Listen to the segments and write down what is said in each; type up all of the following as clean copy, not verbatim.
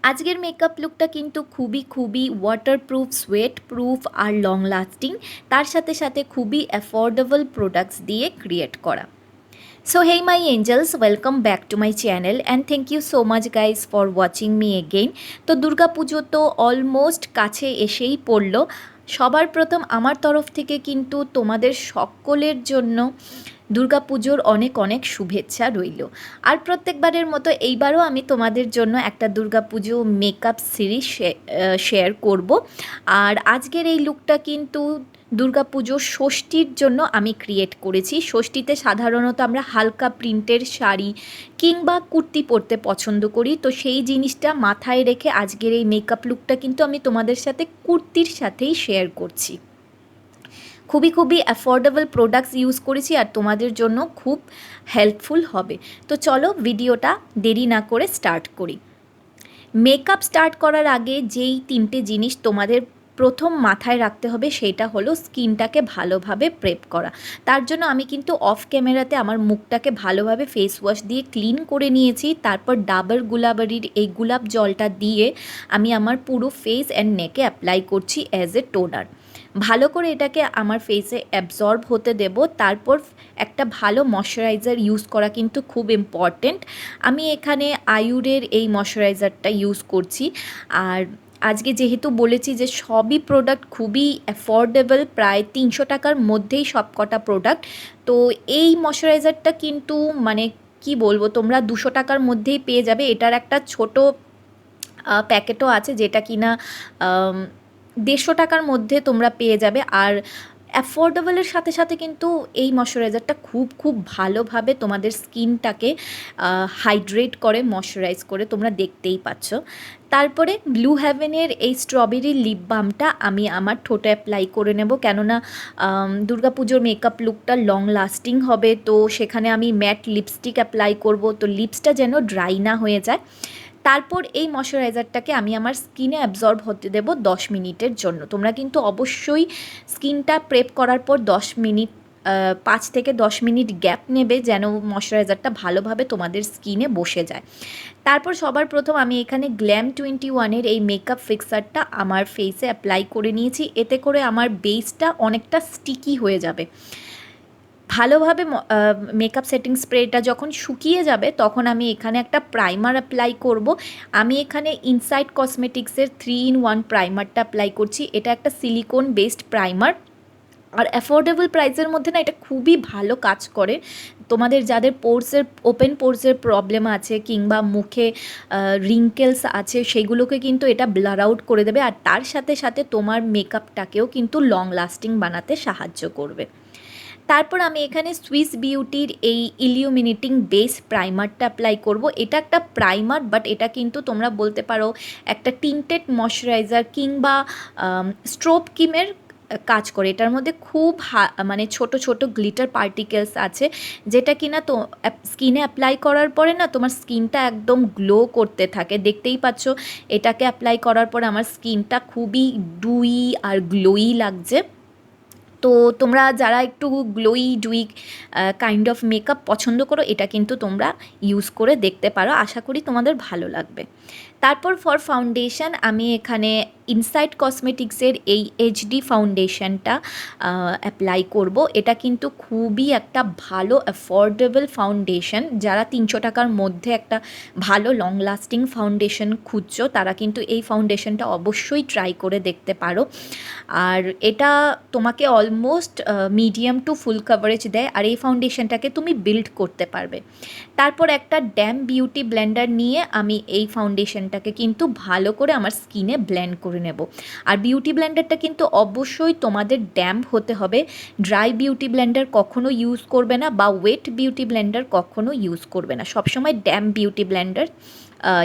আজকের মেকআপ লুকটা কিন্তু খুবই ওয়াটারপ্রুফ, সোয়েট প্রুফ আর লং লাস্টিং, তার সাথে সাথে খুবই অ্যাফোর্ডেবল প্রোডাক্টস দিয়ে ক্রিয়েট করা। So hey my angels, welcome back to my channel and thank you so much guys for watching me again. তো দুর্গা পুজো তো অলমোস্ট কাছে এসেই পড়লো। সবার প্রথম আমার তরফ থেকে কিন্তু তোমাদের সকলের জন্য দুর্গা পুজোর অনেক অনেক শুভেচ্ছা রইল। আর প্রত্যেকবারের মতো এইবারও আমি তোমাদের জন্য একটা দুর্গা পুজো মেকআপ সিরিজ শেয়ার করব। আর আজকের এই লুকটা কিন্তু দুর্গা পুজোর ষষ্ঠীর জন্য আমি ক্রিয়েট করেছি। ষষ্ঠীতে সাধারণত আমরা হালকা প্রিন্টের শাড়ি কিংবা কুর্তি পরতে পছন্দ করি, তো সেই জিনিসটা মাথায় রেখে আজকের এই মেকআপ লুকটা কিন্তু আমি তোমাদের সাথে কুর্তির সাথেই শেয়ার করছি। খুবই অ্যাফোর্ডেবল প্রোডাক্টস ইউজ করেছি আর তোমাদের জন্য খুব হেল্পফুল হবে। তো চলো ভিডিওটা দেরি না করে স্টার্ট করি। মেকআপ স্টার্ট করার আগে যেই তিনটে জিনিস তোমাদের প্রথম মাথায় রাখতে হবে সেটা হলো স্কিনটাকে ভালোভাবে প্রেপ করা। তার জন্য আমি কিন্তু অফ ক্যামেরাতে আমার মুখটাকে ভালোভাবে ফেস ওয়াশ দিয়ে ক্লিন করে নিয়েছি। তারপর ডাবর গুলাবারির এই গোলাপ জলটা দিয়ে আমি আমার পুরো ফেস অ্যান্ড নেকে অ্যাপ্লাই করছি অ্যাজ এ টোনার। ভালো করে এটাকে আমার ফেসে অ্যাবজর্ব হতে দেব। তারপর একটা ভালো ময়শ্চারাইজার ইউজ করা কিন্তু খুব ইম্পর্টেন্ট। আমি এখানে আয়ুরের এই ময়শ্চারাইজারটা ইউজ করছি। আর আজকে যেহেতু বলেছি যে সবই প্রোডাক্ট খুবই অ্যাফোর্ডেবল, প্রায় 300 টাকার মধ্যেই সব কটা প্রোডাক্ট, তো এই ময়শ্চারাইজারটা কিন্তু মানে কি বলবো, তোমরা 200 টাকার মধ্যেই পেয়ে যাবে। এটার একটা ছোট প্যাকেটও আছে যেটা কিনা 150 টাকার মধ্যে তোমরা পেয়ে যাবে। আর অ্যাফোর্ডেবলের সাথে সাথে কিন্তু এই ময়শ্চারাইজারটা খুব ভালোভাবে তোমাদের স্কিনটাকে হাইড্রেট করে, ময়শ্চারাইজ করে, তোমরা দেখতেই পাচ্ছ। তারপরে ব্লু হেভেনের এই স্ট্রবেরি লিপ বামটা আমি আমার ঠোঁটে অ্যাপ্লাই করে নেব, কেননা দুর্গাপুজোর মেকআপ লুকটা লং লাস্টিং হবে, তো সেখানে আমি ম্যাট লিপস্টিক অ্যাপ্লাই করব, তো লিপসটা যেন ড্রাই না হয়ে যায়। তারপর এই ময়শ্চারাইজারটাকে আমি আমার স্কিনে অ্যাবজর্ব হতে দেব 10 মিনিটের জন্য। তোমরা কিন্তু অবশ্যই স্কিনটা প্রেপ করার পর 10 মিনিট 5 থেকে 10 মিনিট গ্যাপ নেবে যেন ময়শ্চারাইজারটা ভালোভাবে তোমাদের স্কিনে বসে যায়। তারপর সবার প্রথম আমি এখানে গ্ল্যাম 21-এর এই মেকআপ ফিক্সারটা আমার ফেসে অ্যাপ্লাই করে নিয়েছি। এতে করে আমার বেসটা অনেকটা স্টিকি হয়ে যাবে। ভালোভাবে মেকআপ সেটিং স্প্রেটা যখন শুকিয়ে যাবে তখন আমি এখানে একটা প্রাইমার অ্যাপ্লাই করব। আমি এখানে ইনসাইড কসমেটিক্সের 3-in-1 প্রাইমারটা অ্যাপ্লাই করছি। এটা একটা সিলিকন বেসড প্রাইমার আর অ্যাফোর্ডেবল প্রাইসের মধ্যে না এটা খুবই ভালো কাজ করে। তোমাদের যাদের ওপেন পোর্সের প্রবলেম আছে কিংবা মুখে রিঙ্কেলস আছে সেগুলোকে কিন্তু এটা ব্লার আউট করে দেবে, আর তার সাথে সাথে তোমার মেকআপটাকেও কিন্তু লং লাস্টিং বানাতে সাহায্য করবে। তারপর আমি এখানে সুইস বিউটির এই ইলিউমিনেটিং বেস প্রাইমারটা অ্যাপ্লাই করব। এটা একটা প্রাইমার, বাট এটা কিন্তু তোমরা বলতে পারো একটা টিন্টেড ময়শ্চারাইজার কিংবা স্ট্রোব ক্রিমের কাজ করে। এটার মধ্যে খুব মানে ছোট গ্লিটার পার্টিকেলস আছে, যেটা কিনা তো স্কিনে অ্যাপ্লাই করার পরে না তোমার স্কিনটা একদম গ্লো করতে থাকে। দেখতেই পাচ্ছ এটাকে অ্যাপ্লাই করার পরে আমার স্কিনটা খুবই ডুই আর গ্লোই লাগছে। তো তোমরা যারা একটু গ্লোই ডুই কাইন্ড অফ মেকআপ পছন্দ করো এটা কিন্তু তোমরা ইউজ করে দেখতে পারো, আশা করি তোমাদের ভালো লাগবে। তারপর ফর ফাউন্ডেশন আমি এখানে ইনসাইড কসমেটিক্সের এই এইচডি ফাউন্ডেশনটা অ্যাপ্লাই করব। এটা কিন্তু খুবই একটা ভালো অ্যাফোর্ডেবল ফাউন্ডেশন। যারা 300 টাকার মধ্যে একটা ভালো লং লাস্টিং ফাউন্ডেশন খুঁজছো তারা কিন্তু এই ফাউন্ডেশনটা অবশ্যই ট্রাই করে দেখতে পারো। আর এটা তোমাকে almost medium to full coverage দেয়, আর এই ফাউন্ডেশনটাকে তুমি বিল্ড করতে পারবে। তারপর একটা ড্যাম বিউটি ব্লেন্ডার নিয়ে আমি এই ফাউন্ডেশনটাকে কিন্তু ভালো করে আমার স্কিনে ব্লেন্ড করে নেব। আর বিউটি ব্লেন্ডারটা কিন্তু অবশ্যই তোমাদের ড্যাম্প হতে হবে। ড্রাই বিউটি ব্লেন্ডার কখনো ইউজ করবে না বা ওয়েট বিউটি ব্লেন্ডার কখনো ইউজ করবে না, সবসময় ড্যাম্প বিউটি ব্লেন্ডার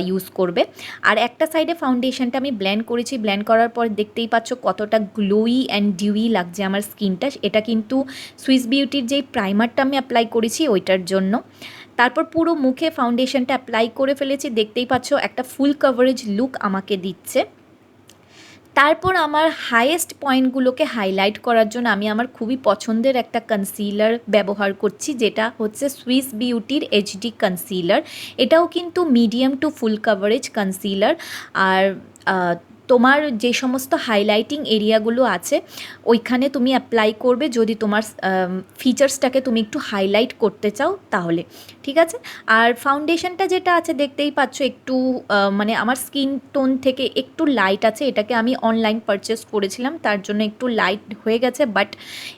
ইউজ করবে। আর একটা সাইডে ফাউন্ডেশনটা আমি ব্লেন্ড করেছি, ব্লেন্ড করার পর দেখতেই পাচ্ছ কতটা গ্লোই অ্যান্ড ডিউই লাগছে আমার স্কিনটা। এটা কিন্তু সুইস বিউটির যেই প্রাইমারটা আমি অ্যাপ্লাই করেছি ওইটার জন্য। তারপর পুরো মুখে ফাউন্ডেশনটা অ্যাপ্লাই করে ফেলেছি, দেখতেই পাচ্ছ একটা ফুল কভারেজ লুক আমাকে দিচ্ছে। তারপর আমার হাইয়েস্ট পয়েন্টগুলোকে হাইলাইট করার জন্য আমি আমার খুবই পছন্দের একটা কনসিলার ব্যবহার করছি, যেটা হচ্ছে সুইস বিউটির এইচডি কনসিলার। এটাও কিন্তু medium to full coverage concealer. আর তোমার যে সমস্ত হাইলাইটিং এরিয়াগুলো আছে ওইখানে তুমি অ্যাপ্লাই করবে যদি তোমার ফিচার্সটাকে তুমি একটু হাইলাইট করতে চাও তাহলে, ঠিক আছে। আর ফাউন্ডেশনটা যেটা আছে দেখতেই পাচ্ছ একটু মানে আমার স্কিন টোন থেকে একটু লাইট আছে। এটাকে আমি অনলাইন পারচেস করেছিলাম, তার জন্য একটু লাইট হয়ে গেছে, বাট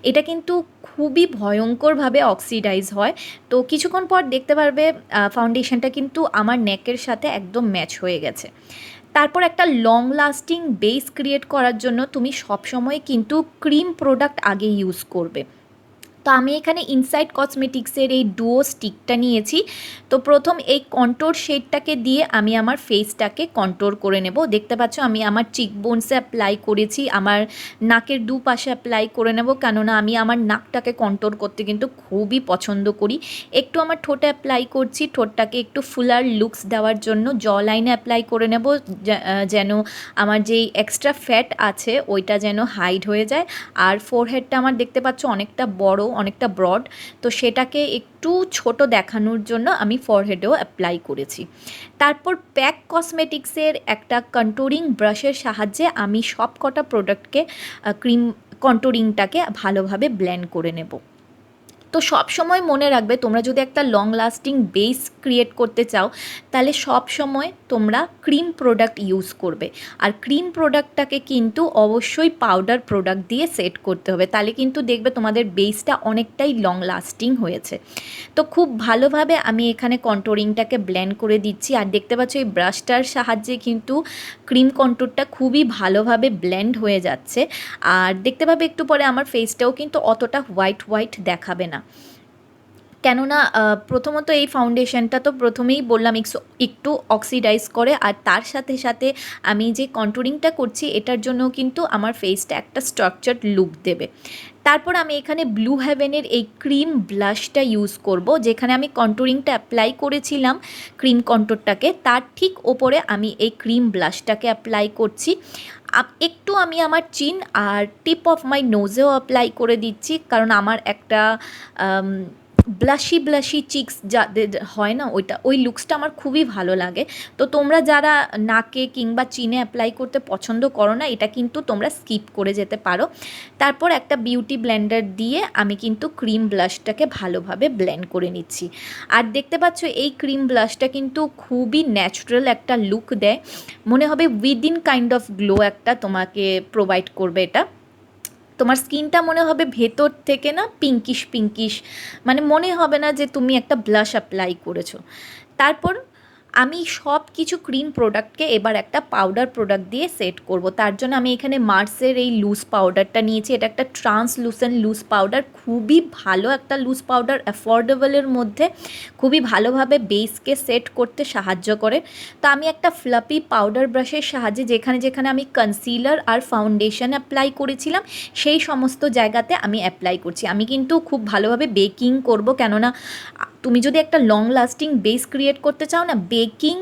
এটা কিন্তু খুবই ভয়ঙ্করভাবে অক্সিডাইজ হয়। তো কিছুক্ষণ পর দেখতে পারবে ফাউন্ডেশনটা কিন্তু আমার নেকের সাথে একদম ম্যাচ হয়ে গেছে। তারপর একটা লং লাস্টিং বেস ক্রিয়েট করার জন্য তুমি সবসময় কিন্তু ক্রিম প্রোডাক্ট আগে ইউজ করবে। তো আমি এখানে ইনসাইড কসমেটিক্সের এই ডুও স্টিকটা নিয়েছি। তো প্রথম এই কন্ট্রোর শেডটাকে দিয়ে আমি আমার ফেসটাকে কন্ট্রোর করে নেব। দেখতে পাচ্ছ আমি আমার চিকবোনসে অ্যাপ্লাই করেছি, আমার নাকের দুপাশে অ্যাপ্লাই করে নেব, কেননা আমি আমার নাকটাকে কন্ট্রোর করতে কিন্তু খুবই পছন্দ করি। একটু আমার ঠোঁটে অ্যাপ্লাই করছি, ঠোঁটটাকে একটু ফুলার লুকস দেওয়ার জন্য জ লাইনে অ্যাপ্লাই করে নেব, যেন আমার যেই এক্সট্রা ফ্যাট আছে ওইটা যেন হাইড হয়ে যায়। আর ফোরহেডটা আমার দেখতে পাচ্ছ অনেকটা বড়, অনেকটা ব্রড, তো সেটাকে একটু ছোট দেখানোর জন্য আমি ফরহেডেও অ্যাপ্লাই করেছি। তারপর প্যাক কসমেটিক্সের একটা কন্ট্যুরিং ব্রাশের সাহায্যে আমি সব কটা প্রোডাক্টকে ক্রিম কন্ট্যুরিংটাকে ভালোভাবে ব্লেন্ড করে নেব। তো সব সময় মনে রাখবে তোমরা যদি একটা লং লাস্টিং বেস ক্রিয়েট করতে চাও তাহলে সব সময় তোমরা ক্রিম প্রোডাক্ট ইউজ করবে। আর ক্রিম প্রোডাক্টটাকে কিন্তু অবশ্যই পাউডার প্রোডাক্ট দিয়ে সেট করতে হবে, তাহলে কিন্তু দেখবে তোমাদের বেসটা অনেকটাই লং লাস্টিং হয়েছে। তো খুব ভালোভাবে আমি এখানে কন্ট্যুরিংটাকে ব্লেন্ড করে দিচ্ছি। আর দেখতে পাচ্ছ এই ব্রাশটার সাহায্যে কিন্তু ক্রিম কন্ট্যুরটা খুবই ভালোভাবে ব্লেন্ড হয়ে যাচ্ছে। আর দেখতে পাবে একটু পরে আমার ফেসটাও কিন্তু অতটা হোয়াইট হোয়াইট দেখাবে না, কেননা প্রথমত এই ফাউন্ডেশনটা তো প্রথমেই বললাম একটু অক্সিডাইজ করে, আর তার সাথে সাথে আমি যে কন্ট্যুরিংটা করছি এটার জন্য কিন্তু আমার ফেসটা একটা স্ট্রাকচার্ড লুক দেবে। তারপর আমি এখানে ব্লু হেভেনের এই ক্রিম ব্লাশটা ইউজ করব, যেখানে আমি কন্ট্যুরিংটা অ্যাপ্লাই করেছিলাম ক্রিম কন্ট্যুরটাকে, তার ঠিক ওপরে আমি এই ক্রিম ব্লাশটাকে অ্যাপ্লাই করছি। একটু আমি আমার চিন আর টিপ অফ মাই নোজেও অ্যাপ্লাই করে দিচ্ছি, কারণ আমার একটা ব্লাশি ব্লাশি চিক্স যাদের হয় না ওই লুকসটা আমার খুবই ভালো লাগে। তো তোমরা যারা নাকে কিংবা চিনে অ্যাপ্লাই করতে পছন্দ করো না এটা কিন্তু তোমরা স্কিপ করে যেতে পারো। তারপর একটা বিউটি ব্লেন্ডার দিয়ে আমি কিন্তু ক্রিম ব্লাশটাকে ভালোভাবে ব্লেন্ড করে নিচ্ছি। আর দেখতে পাচ্ছ এই ক্রিম ব্লাশটা কিন্তু খুবই ন্যাচারাল একটা লুক দেয়, মনে হবে উইদিন কাইন্ড অফ গ্লো একটা তোমাকে প্রোভাইড করবে এটা। তোমার স্কিনটা মনে হবে ভেতর থেকে না পিঙ্কিশ পিঙ্কিশ, মানে মনে হবে না যে তুমি একটা ব্লাশ অ্যাপ্লাই করেছো। তারপর আমি সব কিছু ক্রিম প্রোডাক্টকে এবার একটা পাউডার প্রোডাক্ট দিয়ে সেট করব। তার জন্য আমি এখানে মার্সের এই লুজ পাউডারটা নিয়েছি। এটা একটা ট্রান্সলুসেন্ট লুজ পাউডার, খুবই ভালো একটা লুজ পাউডার, অ্যাফোর্ডেবলের মধ্যে খুবই ভালোভাবে বেসকে সেট করতে সাহায্য করে। তো আমি একটা ফ্লাপি পাউডার ব্রাশের সাহায্যে যেখানে যেখানে আমি কনসিলার আর ফাউন্ডেশন অ্যাপ্লাই করেছিলাম সেই সমস্ত জায়গাতে আমি অ্যাপ্লাই করছি। আমি কিন্তু খুব ভালোভাবে বেকিং করব, কেননা তুমি যদি একটা লং লাস্টিং বেস ক্রিয়েট করতে চাও না, বেকিং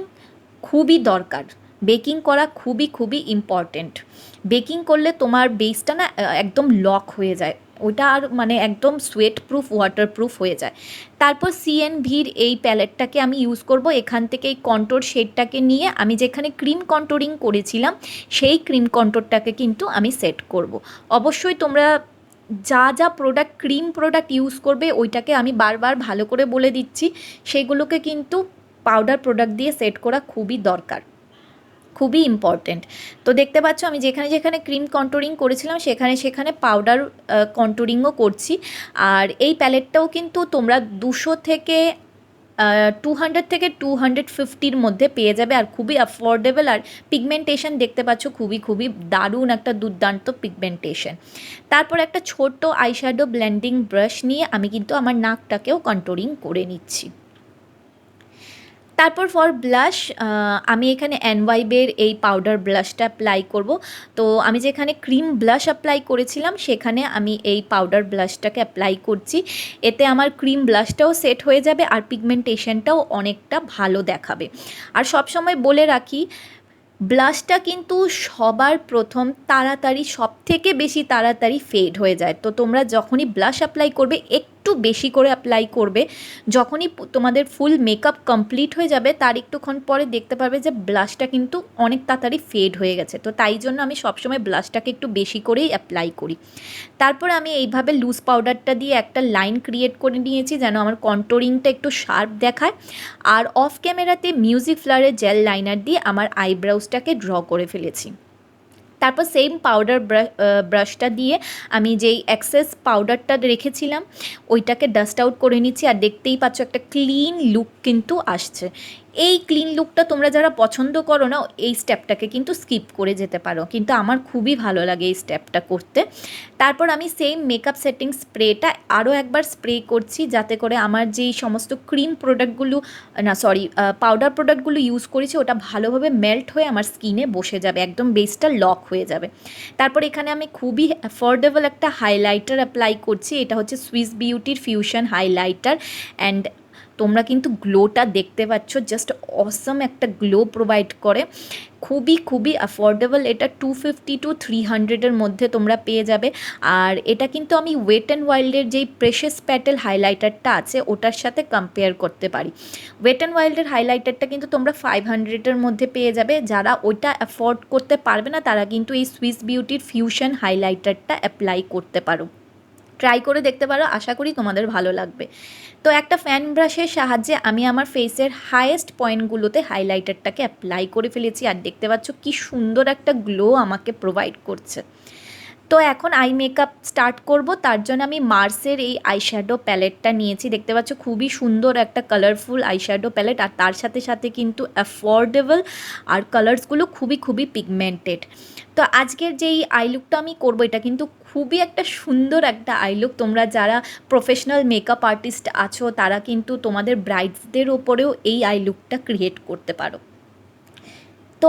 খুবই দরকার, বেকিং করা খুবই খুবই ইম্পর্টেন্ট। বেকিং করলে তোমার বেসটা না একদম লক হয়ে যায়, ওটা আর মানে একদম সোয়েট প্রুফ ওয়াটার প্রুফ হয়ে যায়। তারপর সিএনভির এই প্যালেটটাকে আমি ইউজ করব। এখান থেকে এই কন্ট্যুর শেডটাকে নিয়ে আমি যেখানে ক্রিম কন্ট্যুরিং করেছিলাম সেই ক্রিম কন্ট্যুরটাকে কিন্তু আমি সেট করব। অবশ্যই তোমরা যা যা প্রোডাক্ট ক্রিম প্রোডাক্ট ইউজ করবে ওইটাকে আমি বারবার ভালো করে বলে দিচ্ছি, সেগুলোকে কিন্তু পাউডার প্রোডাক্ট দিয়ে সেট করা খুবই দরকার, খুবই ইম্পর্টেন্ট। তো দেখতে পাচ্ছ আমি যেখানে যেখানে ক্রিম কন্ট্যুরিং করেছিলাম সেখানে সেখানে পাউডার কন্ট্যুরিংও করছি। আর এই প্যালেটটাও কিন্তু তোমরা 200 থেকে 200 থেকে 250-র মধ্যে পেয়ে যাবে, আর খুবই অ্যাফোর্ডেবল। আর পিগমেন্টেশন দেখতে পাচ্ছ খুবই খুবই দারুণ একটা দুর্দান্ত পিগমেন্টেশন। তারপর একটা ছোট্ট আইশ্যাডো ব্লেন্ডিং ব্রাশ নিয়ে আমি কিন্তু আমার নাকটাকেও কন্ট্যুরিং করে নিচ্ছি। তারপর ফর ব্লাশ আমি এখানে এনওয়াইবের এই পাউডার ব্লাশটা অ্যাপ্লাই করব। তো আমি যেখানে ক্রিম ব্লাশ অ্যাপ্লাই করেছিলাম সেখানে আমি এই পাউডার ব্লাশটাকে অ্যাপ্লাই করছি। এতে আমার ক্রিম ব্লাশটাও সেট হয়ে যাবে আর পিগমেন্টেশনটাও অনেকটা ভালো দেখাবে। আর সবসময় বলে রাখি ব্লাশটা কিন্তু সবার প্রথম তাড়াতাড়ি, সবথেকে বেশি তাড়াতাড়ি ফেড হয়ে যায়। তো তোমরা যখনই ব্লাশ অ্যাপ্লাই করবে একটু বেশি করে অ্যাপ্লাই করবে। যখনই তোমাদের ফুল মেকআপ কমপ্লিট হয়ে যাবে তার একটুক্ষণ পরে দেখতে পারবে যে ব্লাশটা কিন্তু অনেক তাড়াতাড়ি ফেড হয়ে গেছে। তো তাই জন্য আমি সবসময় ব্লাশটাকে একটু বেশি করেই অ্যাপ্লাই করি। তারপর আমি এইভাবে লুজ পাউডারটা দিয়ে একটা লাইন ক্রিয়েট করে নিয়েছি যেন আমার কন্ট্রোলিংটা একটু শার্প দেখায়। আর অফ ক্যামেরাতে মিউজিক ফ্লারের জেল লাইনার দিয়ে আমার আইব্রাউজটাকে ড্র করে ফেলেছি। তারপর সেম পাউডার ব্রাশটা দিয়ে আমি যেই এক্সেস পাউডারটা রেখেছিলাম ওইটাকে ডাস্ট আউট করে নিচ্ছি। আর দেখতেই পাচ্ছ একটা ক্লিন লুক কিন্তু আসছে। এই ক্লিন লুকটা তোমরা যারা পছন্দ করো না এই স্টেপটাকে কিন্তু স্কিপ করে যেতে পারো, কিন্তু আমার খুবই ভালো লাগে এই স্টেপটা করতে। তারপর আমি সেম মেকআপ সেটিং স্প্রেটা আরও একবার স্প্রে করছি যাতে করে আমার যেই সমস্ত ক্রিম প্রোডাক্টগুলো, না সরি, পাউডার প্রোডাক্টগুলো ইউজ করেছি ওটা ভালোভাবে মেল্ট হয়ে আমার স্কিনে বসে যাবে, একদম বেসটা লক হয়ে যাবে। তারপর এখানে আমি খুবই অ্যাফোর্ডেবল একটা হাইলাইটার অ্যাপ্লাই করছি। এটা হচ্ছে সুইস বিউটির ফিউশন হাইলাইটার। অ্যান্ড তোমরা কিন্তু গ্লোটা দেখতে পাচ্ছ, জাস্ট অসম একটা গ্লো প্রোভাইড করে। খুবই খুবই অ্যাফোর্ডেবল, এটা 250 to 300-এর মধ্যে তোমরা পেয়ে যাবে। আর এটা কিন্তু আমি ওয়েট অ্যান্ড ওয়াইল্ডের যেই প্রেশাস প্যাটেল হাইলাইটারটা আছে ওটার সাথে কম্পেয়ার করতে পারি। ওয়েট অ্যান্ড ওয়াইল্ডের হাইলাইটারটা কিন্তু তোমরা 500-এর মধ্যে পেয়ে যাবে। যারা ওইটা অ্যাফোর্ড করতে পারবে না তারা কিন্তু এই সুইস বিউটির ফিউশন হাইলাইটারটা অ্যাপ্লাই করতে পারো, ট্রাই করে দেখতে পারো, আশা করি তোমাদের ভালো লাগবে। তো একটা ফ্যান ব্রাশের সাহায্যে আমি আমার ফেসের হাইয়েস্ট পয়েন্টগুলোতে হাইলাইটারটাকে অ্যাপ্লাই করে ফেলেছি। আর দেখতে পাচ্ছ কি সুন্দর একটা গ্লো আমাকে প্রোভাইড করছে। তো এখন আই মেকআপ স্টার্ট করব। তার জন্য আমি মার্সের এই আইশ্যাডো প্যালেটটা নিয়েছি। দেখতে পাচ্ছ খুবই সুন্দর একটা কালারফুল আইশ্যাডো প্যালেট, আর তার সাথে সাথে কিন্তু অ্যাফোর্ডেবল, আর কালার্সগুলো খুবই খুবই পিগমেন্টেড। তো আজকের যেই আই লুকটা আমি করবো এটা কিন্তু খুবই একটা সুন্দর একটা আই লুক। তোমরা যারা প্রফেশনাল মেকআপ আর্টিস্ট আছো তারা কিন্তু তোমাদের ব্রাইডসদের ওপরেও এই আই লুকটা ক্রিয়েট করতে পারো। তো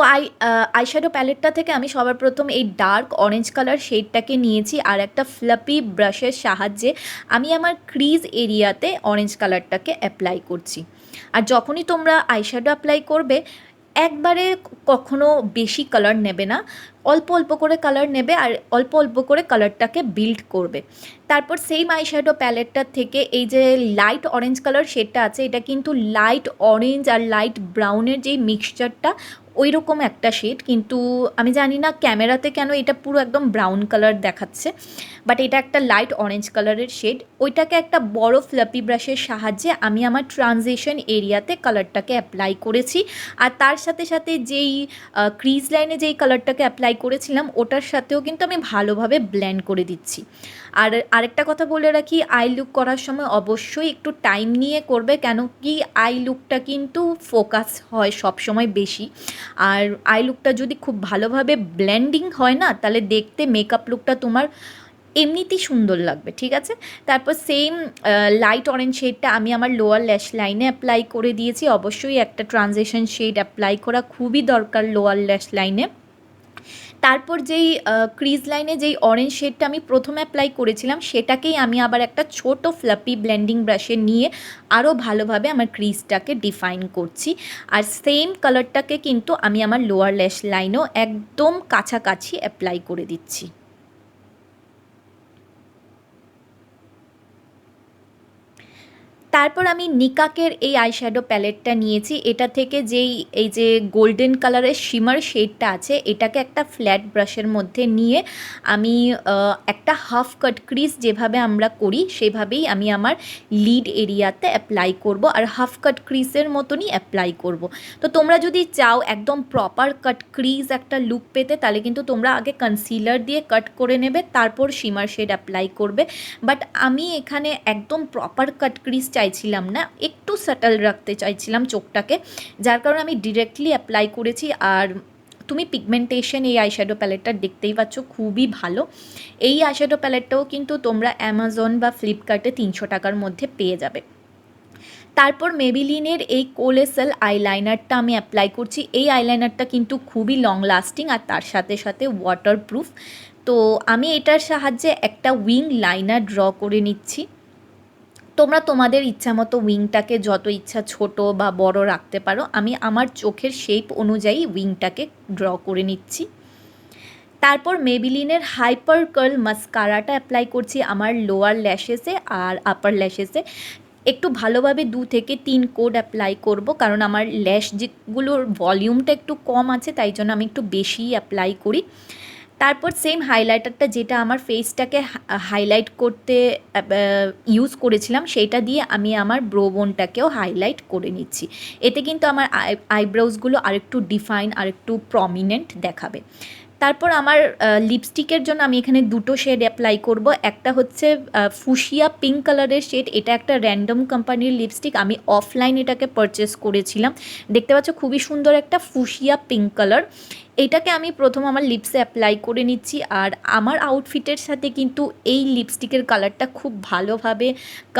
আইশ্যাডো প্যালেটটা থেকে আমি সবার প্রথম এই ডার্ক অরেঞ্জ কালার শেডটাকে নিয়েছি, আর একটা ফ্লাপি ব্রাশের সাহায্যে আমি আমার ক্রিজ এরিয়াতে অরেঞ্জ কালারটাকে অ্যাপ্লাই করছি। আর যখনই তোমরা আইশ্যাডো অ্যাপ্লাই করবে একবারে কখনো বেশি কালার নেবে না, অল্প অল্প করে কালার নেবে আর অল্প অল্প করে কালারটাকে বিল্ড করবে। তারপর সেম আইশ্যাডো প্যালেটটার থেকে এই যে লাইট অরেঞ্জ কালার শেডটা আছে এটা কিন্তু লাইট অরেঞ্জ আর লাইট ব্রাউনের যেই মিক্সচারটা ওই রকম একটা শেড, কিন্তু আমি জানি না ক্যামেরাতে কেন এটা পুরো একদম ব্রাউন কালার দেখাচ্ছে, বাট এটা একটা লাইট অরেঞ্জ কালারের শেড। ওইটাকে একটা বড় ফ্লাপি ব্রাশের সাহায্যে আমি আমার ট্রানজিশন এরিয়াতে কালারটাকে অ্যাপ্লাই করেছি। আর তার সাথে সাথে যেই ক্রিজ লাইনে যেই কালারটাকে অ্যাপ্লাই করেছিলাম ওটার সাথেও কিন্তু আমি ভালোভাবে ব্লেন্ড করে দিচ্ছি। আর আরেকটা কথা বলে রাখি, আই লুক করার সময় অবশ্যই একটু টাইম নিয়ে করবে, কেন কি আই লুকটা কিন্তু ফোকাস হয় সব সময় বেশি। আর আই লুকটা যদি খুব ভালোভাবে ব্লেন্ডিং হয় না তাহলে দেখতে মেকআপ লুকটা তোমার এমনিতেই সুন্দর লাগবে, ঠিক আছে। তারপর সেম লাইট অরেঞ্জ শেডটা আমি আমার লোয়ার ল্যাশ লাইনে অ্যাপ্লাই করে দিয়েছি। অবশ্যই একটা ট্রানজিশন শেড অ্যাপ্লাই করা খুবই দরকার লোয়ার ল্যাশ লাইনে। তারপর যেই ক্রিজ লাইনে যেই অরেঞ্জ শেডটা আমি প্রথমে অ্যাপ্লাই করেছিলাম সেটাকেই আমি আবার একটা ছোট ফ্লাপি ব্লেন্ডিং ব্রাশে নিয়ে আরও ভালোভাবে আমার ক্রিজটাকে ডিফাইন করছি। আর সেম কালারটাকে কিন্তু আমি আমার লোয়ার ল্যাশ লাইনেও একদম কাছাকাছি অ্যাপ্লাই করে দিচ্ছি। তারপর আমি নিকাকের এই আইশ্যাডো প্যালেটটা নিয়েছি। এটা থেকে যেই এই যে গোল্ডেন কালারের শিমার শেডটা আছে এটাকে একটা ফ্ল্যাট ব্রাশের মধ্যে নিয়ে আমি একটা হাফ কাট ক্রিজ যেভাবে আমরা করি সেভাবেই আমি আমার লিড এরিয়াতে অ্যাপ্লাই করব, আর হাফ কাট ক্রিজের মতনই অ্যাপ্লাই করব। তো তোমরা যদি চাও একদম প্রপার কাট ক্রিজ একটা লুক পেতে তাহলে কিন্তু তোমরা আগে কনসিলার দিয়ে কাট করে নেবে, তারপর শিমার শেড অ্যাপ্লাই করবে। বাট আমি এখানে একদম প্রপার কাট ক্রিজ চাইছিলাম না, একটু সাটল রাখতে চাইছিলাম চোখটাকে, যার কারণে আমি ডিরেক্টলি অ্যাপ্লাই করেছি। আর তুমি পিগমেন্টেশন এই আইশ্যাডো প্যালেটটা দেখতেই পাচ্ছ খুবই ভালো। এই আইশ্যাডো প্যালেটটাও কিন্তু তোমরা অ্যামাজন বা ফ্লিপকার্টে 300 টাকার মধ্যে পেয়ে যাবে। তারপর মেবিলিনের এই কোলেসেল আইলাইনারটা আমি অ্যাপ্লাই করছি। এই আইলাইনারটা কিন্তু খুবই লং লাস্টিং আর তার সাথে সাথে ওয়াটারপ্রুফ। তো আমি এটার সাহায্যে একটা উইং লাইনার ড্র করে নিচ্ছি। তো তোমরা তোমাদের ইচ্ছা মতো উইংটাকে যত ইচ্ছা ছোট বা বড় রাখতে পারো। আমি আমার চোখের শেপ অনুযায়ী উইংটাকে ড্র করে নিচ্ছি। তারপর মেবিলিনের হাইপার কার্ল মাস্কারাটা অ্যাপ্লাই করছি আমার লোয়ার ল্যাশেসে আর আপার ল্যাশেসে। একটু ভালোভাবে 2 থেকে 3 কোড অ্যাপ্লাই করব, কারণ আমার ল্যাশ যেগুলোর ভলিউমটা একটু কম আছে, তাই জন্য আমি একটু বেশিই অ্যাপ্লাই করি। তারপর সেম হাইলাইটারটা যেটা আমার ফেসটাকে হাইলাইট করতে ইউজ করেছিলাম, সেইটা দিয়ে আমি আমার ব্রোবোনটাকেও হাইলাইট করে নিচ্ছি। এতে কিন্তু আমার আইব্রোজগুলো আরেকটু ডিফাইন, আরেকটু প্রমিনেন্ট দেখাবে। তারপর আমার লিপস্টিকের জন্য আমি এখানে দুটো শেড অ্যাপ্লাই করব। একটা হচ্ছে ফুশিয়া পিঙ্ক কালারের শেড, এটা একটা র্যান্ডম কোম্পানির লিপস্টিক, আমি অফলাইন এটাকে পারচেস করেছিলাম। দেখতে পাচ্ছ খুবই সুন্দর একটা ফুশিয়া পিঙ্ক কালার। এইটাকে আমি প্রথম আমার লিপসে অ্যাপ্লাই করে নিচ্ছি। আর আমার আউটফিটের সাথে কিন্তু এই লিপস্টিকের কালারটা খুব ভালোভাবে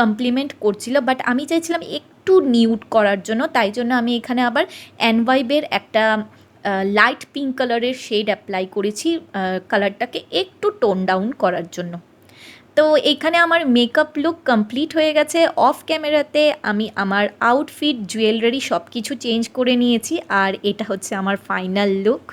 কমপ্লিমেন্ট করছিল, বাট আমি চাইছিলাম একটু নিউড করার জন্য, তাই জন্য আমি এখানে আবার অ্যানভাইবের একটা লাইট পিঙ্ক কালারের শেড অ্যাপ্লাই করেছি কালারটাকে একটু টোন ডাউন করার জন্য। তো এখানে আমার মেকআপ লুক কমপ্লিট হয়ে গেছে। অফ ক্যামেরাতে আমি আমার আউটফিট, জুয়েলারি সব কিছু চেঞ্জ করে নিয়েছি, আর এটা হচ্ছে আমার ফাইনাল লুক।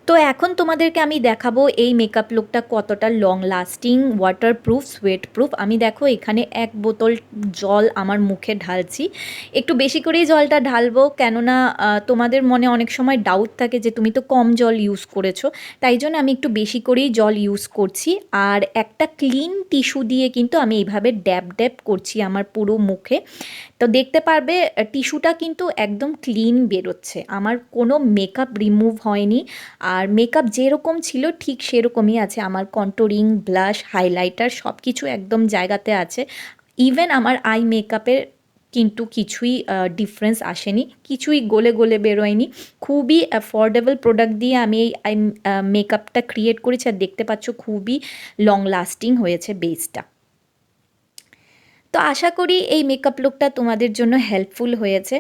তো এখন তোমাদেরকে আমি দেখাবো এই মেকআপ লুকটা কতটা লং লাস্টিং, ওয়াটারপ্রুফ, সোয়েটপ্রুফ। আমি দেখো এখানে 1 বোতল জল আমার মুখে ঢালছি। একটু বেশি করেই জলটা ঢালবো, কেননা তোমাদের মনে অনেক সময় ডাউট থাকে যে তুমি তো কম জল ইউজ করেছো, তাই জন্য আমি একটু বেশি করেই জল ইউজ করছি। আর একটা ক্লিন টিস্যু দিয়ে কিন্তু আমি এইভাবে ড্যাব ড্যাব করছি আমার পুরো মুখে। তো দেখতে পারবে টিস্যুটা কিন্তু একদম ক্লিন বেরোচ্ছে, আমার কোনো মেকআপ রিমুভ হয়নি। আর মেকআপ যেরকম ছিল ঠিক সেরকমই আছে, আমার কন্ট্যুরিং, ব্লাশ, হাইলাইটার সব কিছু একদম জায়গাতে আছে। ইভেন আমার আই মেকআপের কিন্তু কিছুই ডিফারেন্স আসেনি, কিছুই গলে গলে বেরোয়নি। খুবই অ্যাফোর্ডেবল প্রোডাক্ট দিয়ে আমি এই আই মেকআপটা ক্রিয়েট করেছি, আর দেখতে পাচ্ছ খুবই লং লাস্টিং হয়েছে বেসটা। তো আশা করি এই মেকআপ লুকটা তোমাদের জন্য হেল্পফুল হয়েছে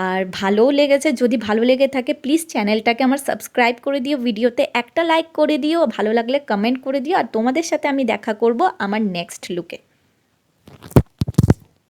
আর ভালোও লেগেছে। যদি ভালো লেগে থাকে প্লিজ চ্যানেলটাকে আমার সাবস্ক্রাইব করে দিও, ভিডিওতে একটা লাইক করে দিও, ভালো লাগলে কমেন্ট করে দিও। আর তোমাদের সাথে আমি দেখা করব আমার নেক্সট লুকে।